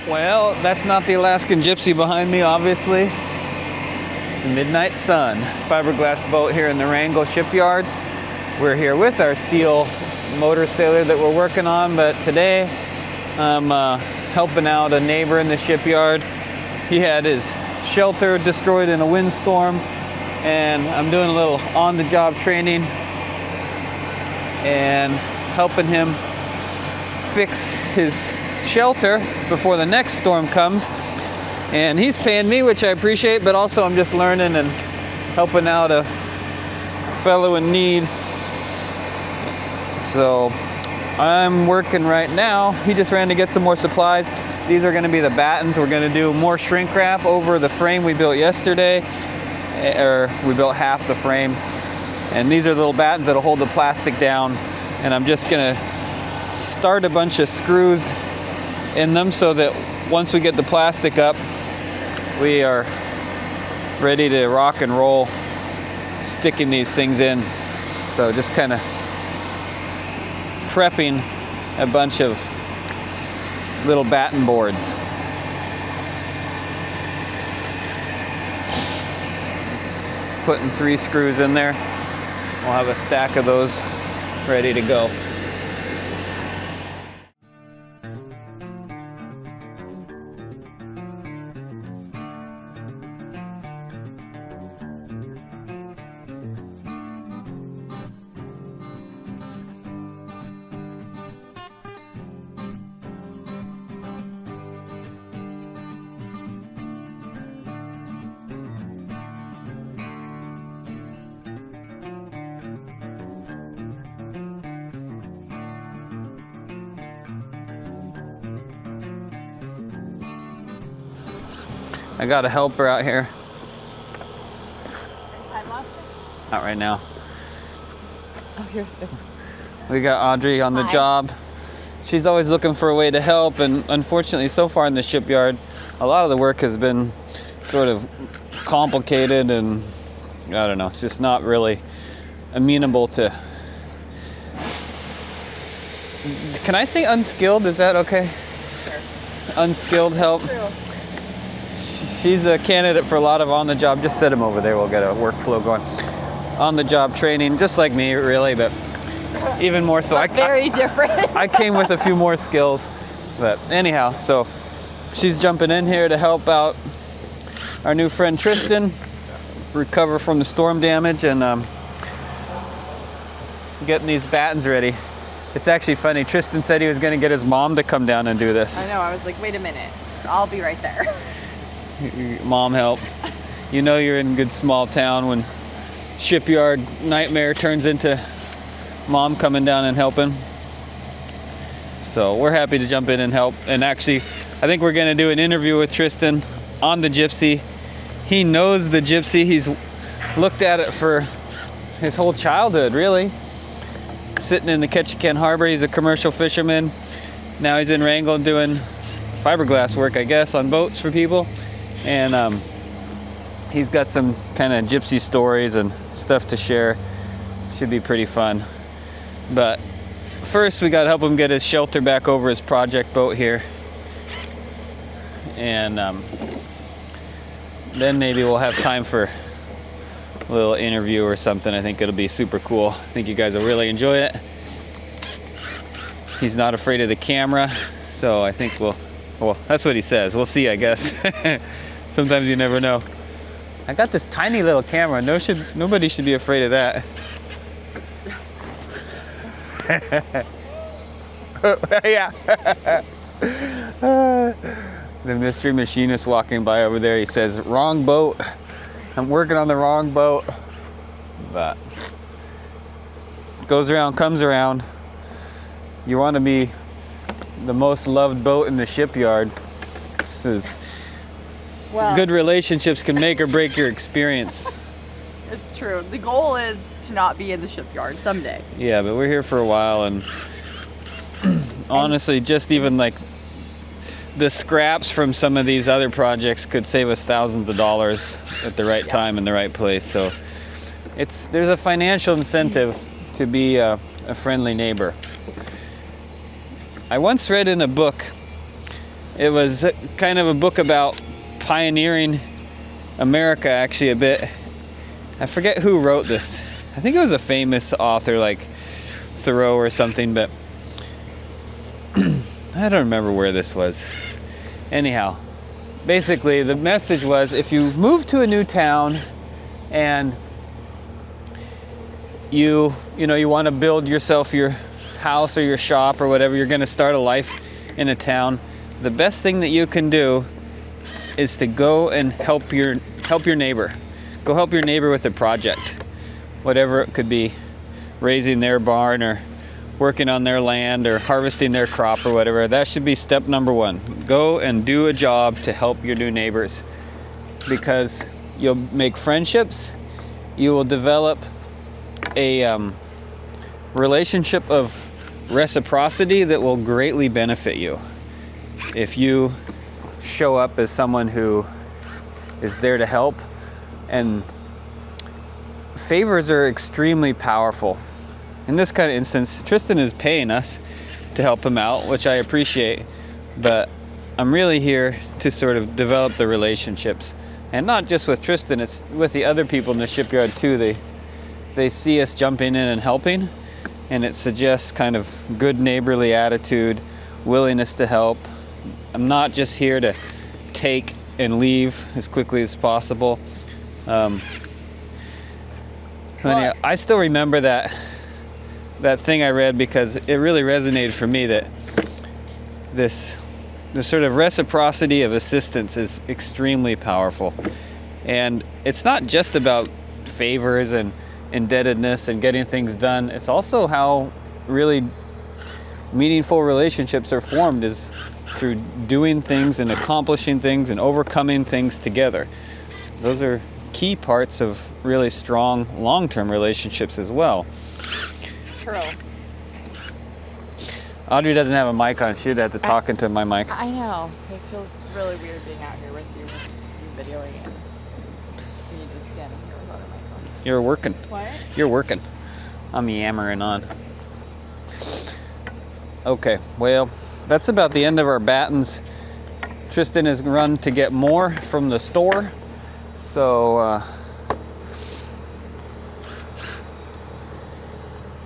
Well, that's not the Alaskan Gypsy behind me, obviously. It's the Midnight Sun, fiberglass boat here in the Wrangell shipyards. We're here with our steel motor sailor that we're working on, but today I'm helping out a neighbor in the shipyard. He had his shelter destroyed in a windstorm, and I'm doing a little on-the-job training and helping him fix his shelter before the next storm comes. And he's paying me, which I appreciate, but also I'm just learning and helping out a fellow in need. So I'm working right now. He just ran to get some more supplies. These are going to be the battens. We're going to do more shrink wrap over the frame we built yesterday, or we built half the frame. And these are the little battens that'll hold the plastic down. And I'm just going to start a bunch of screws in them so that once we get the plastic up, we are ready to rock and roll sticking these things in. So just kind of prepping a bunch of little batten boards. Just putting 3 screws in there. We'll have a stack of those ready to go. I got a helper out here. Not right now. Oh, here. We got Audrey on the job. She's always looking for a way to help, and unfortunately so far in the shipyard, a lot of the work has been sort of complicated and I don't know, it's just not really amenable to... Can I say unskilled? Is that okay? Sure. Unskilled help. True. She's a candidate for a lot of on-the-job. Just set him over there. We'll get a workflow going. On-the-job training, just like me, really, but even more so. Very different. I came with a few more skills, but anyhow, so she's jumping in here to help out our new friend Tristan recover from the storm damage and getting these battens ready. It's actually funny. Tristan said he was going to get his mom to come down and do this. I know. I was like, wait a minute. I'll be right there. Mom help. You know you're in good small town when shipyard nightmare turns into mom coming down and helping. So we're happy to jump in and help. And actually, I think we're going to do an interview with Tristan on the Gypsy. He knows the Gypsy. He's looked at it for his whole childhood, really. Sitting in the Ketchikan Harbor. He's a commercial fisherman. Now he's in Wrangell doing fiberglass work, I guess, on boats for people. And he's got some kind of gypsy stories and stuff to share. Should be pretty fun. But first we got to help him get his shelter back over his project boat here. And then maybe we'll have time for a little interview or something. I think it'll be super cool. I think you guys will really enjoy it. He's not afraid of the camera, so I think well, that's what he says. We'll see, I guess. Sometimes you never know. I got this tiny little camera. Nobody should be afraid of that. Yeah. The mystery machinist walking by over there, he says, wrong boat. I'm working on the wrong boat. But goes around, comes around. You want to be the most loved boat in the shipyard. This is... Well, good relationships can make or break your experience. It's true. The goal is to not be in the shipyard someday. Yeah, but we're here for a while, and honestly, just even like the scraps from some of these other projects could save us thousands of dollars at the right time in the right place. So there's a financial incentive to be a friendly neighbor. I once read in a book It was kind of a book about pioneering America, actually, a bit. I forget who wrote this. I think it was a famous author like Thoreau or something, but I don't remember where this was. Anyhow, basically the message was, if you move to a new town and you want to build yourself your house or your shop or whatever, you're going to start a life in a town, the best thing that you can do is to go and help your neighbor. Go help your neighbor with a project, whatever it could be, raising their barn or working on their land or harvesting their crop or whatever. That should be step number one. Go and do a job to help your new neighbors, because you'll make friendships, you will develop a relationship of reciprocity that will greatly benefit you if you show up as someone who is there to help. And favors are extremely powerful. In this kind of instance, Tristan is paying us to help him out, which I appreciate, but I'm really here to sort of develop the relationships. And not just with Tristan, it's with the other people in the shipyard too. They see us jumping in and helping, and it suggests kind of good neighborly attitude, willingness to help. I'm not just here to take and leave as quickly as possible. I still remember that thing I read, because it really resonated for me, that this sort of reciprocity of assistance is extremely powerful. And it's not just about favors and indebtedness and getting things done. It's also how really meaningful relationships are formed, is through doing things and accomplishing things and overcoming things together. Those are key parts of really strong long-term relationships as well. True. Audrey doesn't have a mic on. She'd have to talk into my mic. I know. It feels really weird being out here with you videoing it. You just standing here without a mic on. You're working. What? You're working. I'm yammering on. Okay, well, that's about the end of our battens. Tristan has run to get more from the store. So,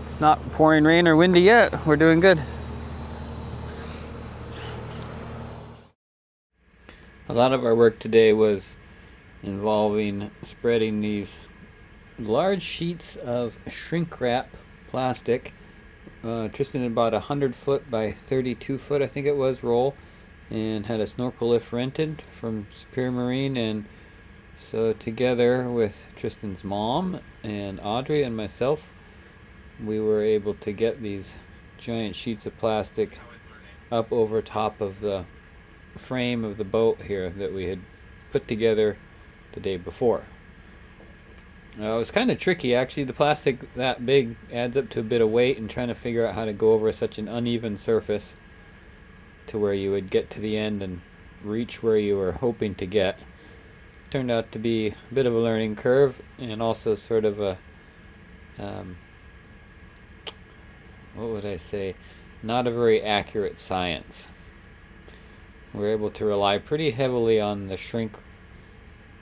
it's not pouring rain or windy yet. We're doing good. A lot of our work today was involving spreading these large sheets of shrink wrap plastic. Tristan had bought a 100-foot by 32-foot, I think it was, roll, and had a snorkel lift rented from Superior Marine. And so together with Tristan's mom and Audrey and myself, we were able to get these giant sheets of plastic up over top of the frame of the boat here that we had put together the day before. It was kind of tricky, actually. The plastic that big adds up to a bit of weight, and trying to figure out how to go over such an uneven surface to where you would get to the end and reach where you were hoping to get turned out to be a bit of a learning curve, and also sort of a what would I say, not a very accurate science. We're able to rely pretty heavily on the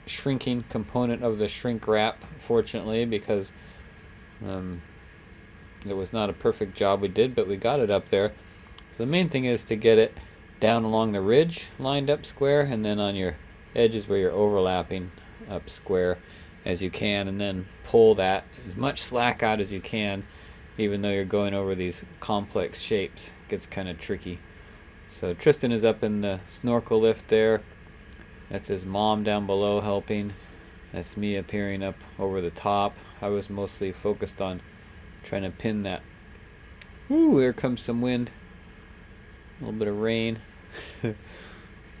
shrinking component of the shrink wrap, fortunately, because it was not a perfect job we did, but we got it up there. So the main thing is to get it down along the ridge, lined up square, and then on your edges where you're overlapping up square as you can, and then pull that as much slack out as you can, even though you're going over these complex shapes. It gets kind of tricky. So Tristan is up in the snorkel lift there. That's his mom down below helping. That's me appearing up over the top. I was mostly focused on trying to pin that. Ooh, there comes some wind. A little bit of rain.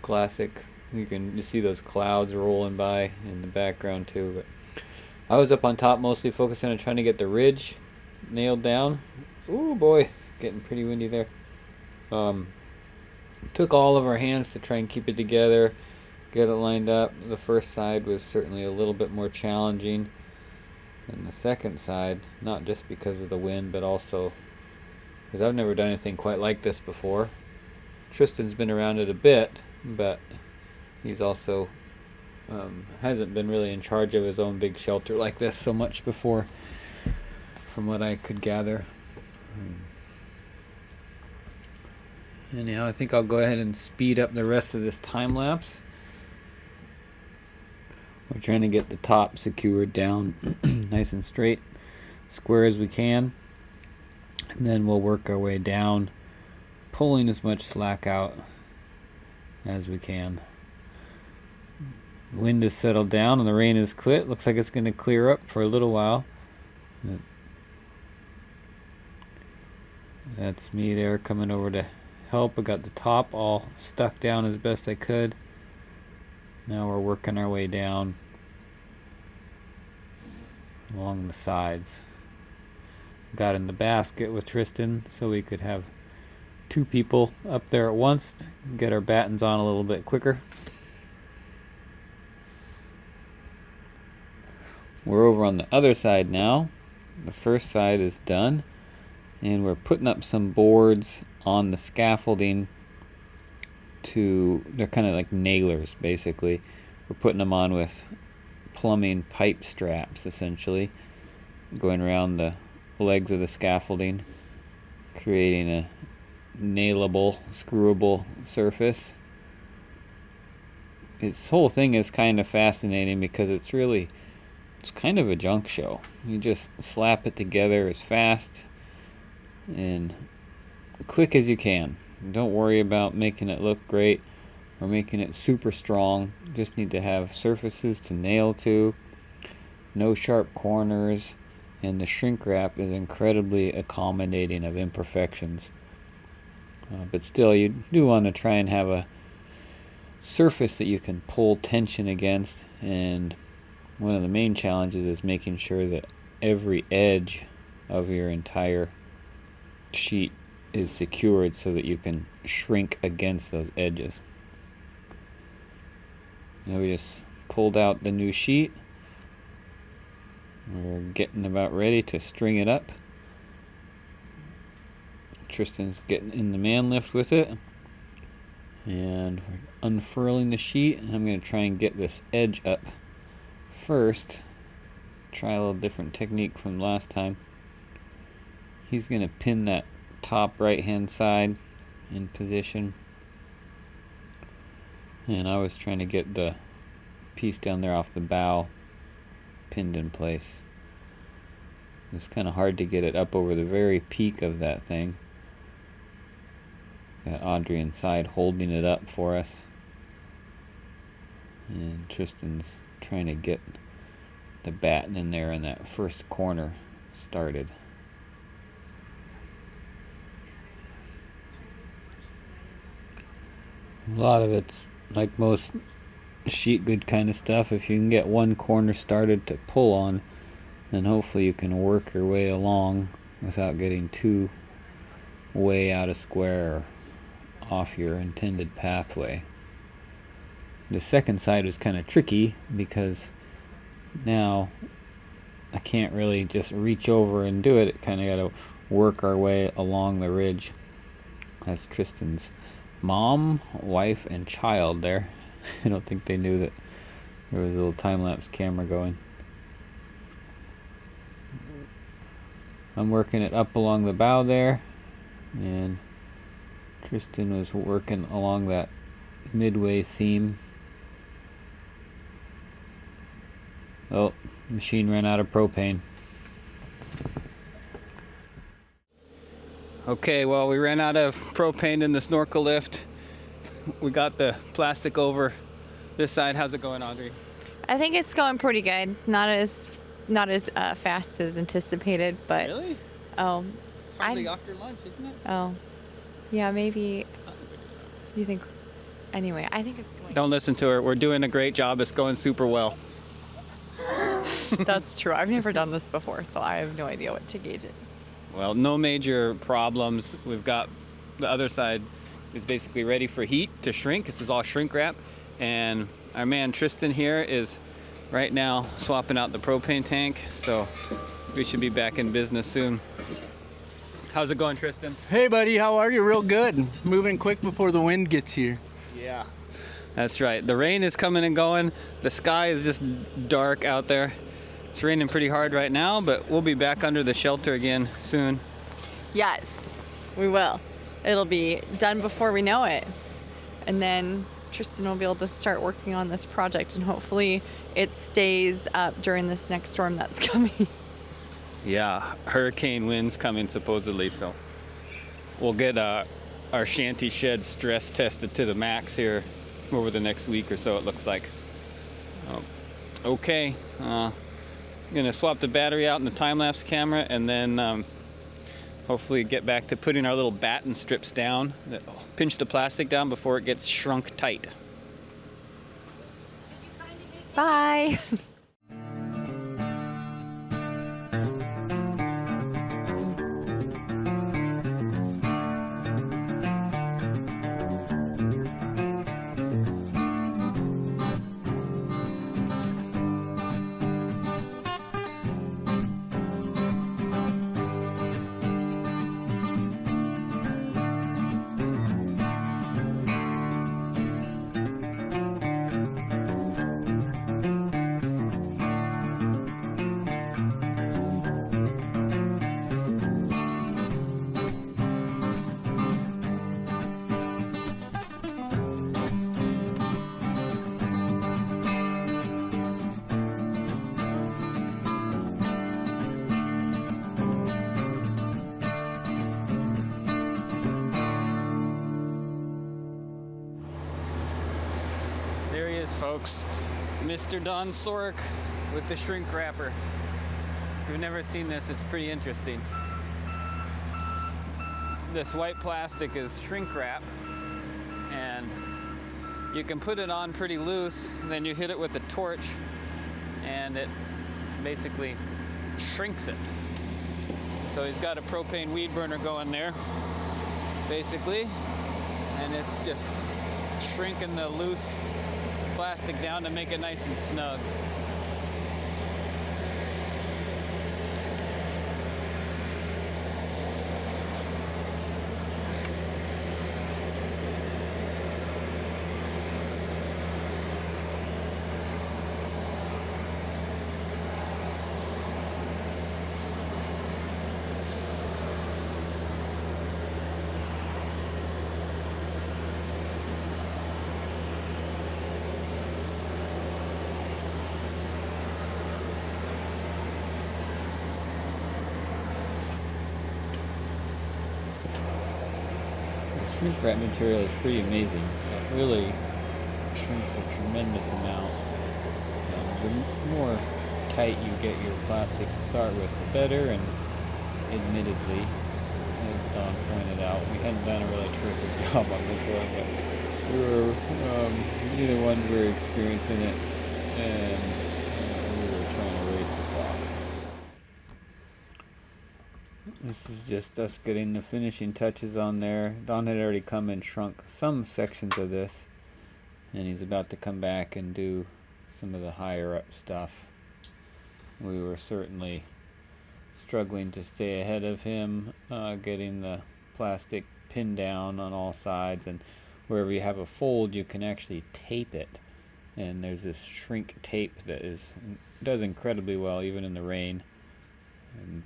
Classic. You can see those clouds rolling by in the background too. But I was up on top mostly focusing on trying to get the ridge nailed down. Ooh boy, it's getting pretty windy there. Took all of our hands to try and keep it together, get it lined up. The first side was certainly a little bit more challenging than the second side, not just because of the wind, but also because I've never done anything quite like this before. Tristan's been around it a bit, but he's also hasn't been really in charge of his own big shelter like this so much before, from what I could gather. Anyhow, I think I'll go ahead and speed up the rest of this time lapse. We're trying to get the top secured down nice and straight, square as we can, and then we'll work our way down, pulling as much slack out as we can. The wind has settled down and the rain has quit. Looks like it's going to clear up for a little while. That's me there coming over to help. I got the top all stuck down as best I could. Now we're working our way down along the sides. Got in the basket with Tristan so we could have 2 people up there at once, get our battens on a little bit quicker. We're over on the other side now. The first side is done, and we're putting up some boards on the scaffolding they're kind of like nailers basically. We're putting them on with plumbing pipe straps essentially, going around the legs of the scaffolding, creating a nailable, screwable surface. This whole thing is kind of fascinating because it's kind of a junk show. You just slap it together as fast and quick as you can. Don't worry about making it look great or making it super strong. You just need to have surfaces to nail to, no sharp corners, and the shrink wrap is incredibly accommodating of imperfections. But still, you do want to try and have a surface that you can pull tension against, and one of the main challenges is making sure that every edge of your entire sheet is secured so that you can shrink against those edges. Now we just pulled out the new sheet. We're getting about ready to string it up. Tristan's getting in the man lift with it, and we're unfurling the sheet. I'm going to try and get this edge up first. Try a little different technique from last time. He's going to pin that top right hand side in position, and I was trying to get the piece down there off the bow pinned in place. It's kind of hard to get it up over the very peak of that thing. Got Audrey inside holding it up for us, and Tristan's trying to get the batten in there in that first corner started. A lot of it's like most sheet good kind of stuff. If you can get one corner started to pull on, then hopefully you can work your way along without getting too way out of square or off your intended pathway. The second side was kind of tricky because now I can't really just reach over and do it. It kind of got to work our way along the ridge. That's Tristan's mom, wife, and child there. I don't think they knew that there was a little time-lapse camera going. I'm working it up along the bow there, and Tristan was working along that midway seam. Oh, machine ran out of propane. Okay, well, we ran out of propane in the snorkel lift. We got the plastic over this side. How's it going, Audrey? I think it's going pretty good. Not as fast as anticipated, but Really? oh, It's hardly after lunch, isn't it? oh, yeah, maybe. You think? Anyway, I think it's going. Don't listen to her. We're doing a great job. It's going super well. That's true. I've never done this before, so I have no idea what to gauge it. Well, no major problems. We've got the other side is basically ready for heat to shrink. This is all shrink wrap. And our man Tristan here is right now swapping out the propane tank. So we should be back in business soon. How's it going, Tristan? Hey buddy, how are you? Real good. Moving quick before the wind gets here. Yeah. That's right. The rain is coming and going. The sky is just dark out there. It's raining pretty hard right now, but we'll be back under the shelter again soon. Yes, we will. It'll be done before we know it. And then Tristan will be able to start working on this project, and hopefully it stays up during this next storm that's coming. Yeah, hurricane winds coming supposedly, so we'll get our shanty shed stress tested to the max here over the next week or so, it looks like. Okay, I'm gonna swap the battery out in the time-lapse camera and then hopefully get back to putting our little batten strips down, pinch the plastic down before it gets shrunk tight. Bye. There he is, folks. Mr. Don Sorric with the shrink wrapper. If you've never seen this, it's pretty interesting. This white plastic is shrink wrap, and you can put it on pretty loose, and then you hit it with a torch, and it basically shrinks it. So he's got a propane weed burner going there, basically, and it's just shrinking the loose plastic down to make it nice and snug. Shrink wrap material is pretty amazing. It really shrinks a tremendous amount. The more tight you get your plastic to start with, the better. And admittedly, as Don pointed out, we hadn't done a really terrific job on this one, but we were neither one were experiencing it, and we were trying to race the clock. This is just us getting the finishing touches on there. Don had already come and shrunk some sections of this, and he's about to come back and do some of the higher up stuff. We were certainly struggling to stay ahead of him, getting the plastic pinned down on all sides, and wherever you have a fold you can actually tape it, and there's this shrink tape that does incredibly well even in the rain. And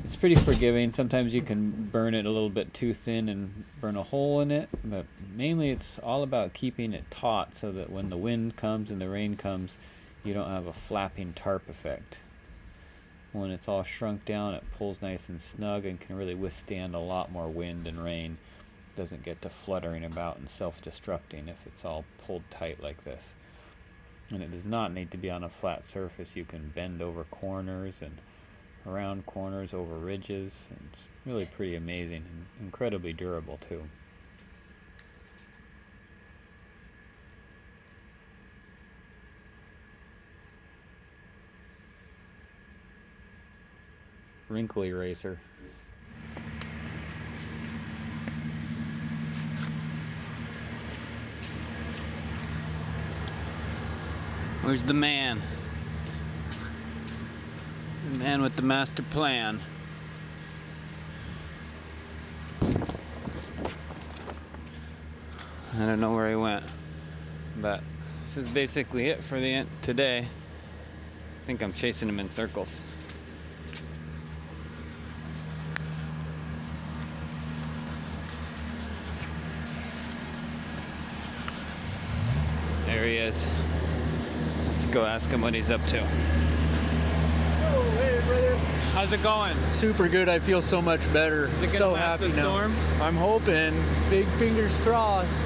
it's pretty forgiving. Sometimes you can burn it a little bit too thin and burn a hole in it, but mainly it's all about keeping it taut so that when the wind comes and the rain comes, you don't have a flapping tarp effect. When it's all shrunk down, it pulls nice and snug and can really withstand a lot more wind and rain. It doesn't get to fluttering about and self-destructing if it's all pulled tight like this. And it does not need to be on a flat surface. You can bend over corners and around corners, over ridges, and it's really pretty amazing and incredibly durable too. Wrinkle eraser. Where's the man? The man with the master plan. I don't know where he went. But this is basically it for today. I think I'm chasing him in circles. There he is. Let's go ask him what he's up to. Oh, hey, brother. How's it going? Super good. I feel so much better. Is it gonna So last happy the storm? now. I'm hoping. Big fingers crossed.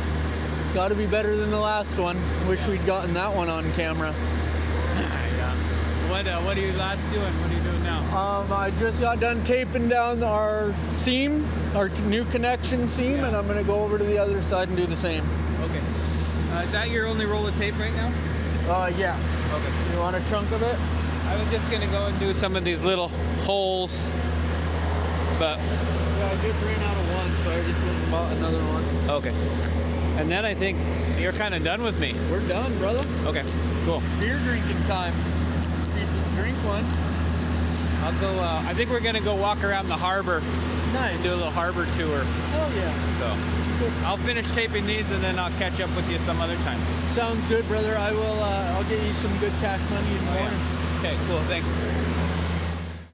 Got to be better than the last one. Wish we'd gotten that one on camera. What are you last doing? What are you doing now? I just got done taping down our seam, our new connection seam, Yeah. and I'm gonna go over to the other side and do the same. Okay. Is that your only roll of tape right now? Yeah. Okay. You want a chunk of it? I was just gonna go and do some of these little holes, but Yeah, I just ran out of one, so I just went and bought another one. okay. And then I think you're kind of done with me. We're done, brother. Okay, cool. Beer drinking time. Drink one. I'll go. I think we're gonna go walk around the harbor, Nice. do a little harbor tour. Oh yeah. So I'll finish taping these and then I'll catch up with you some other time. Sounds good, brother. I will. I'll get you some good cash money in the morning. Okay, cool. Thanks.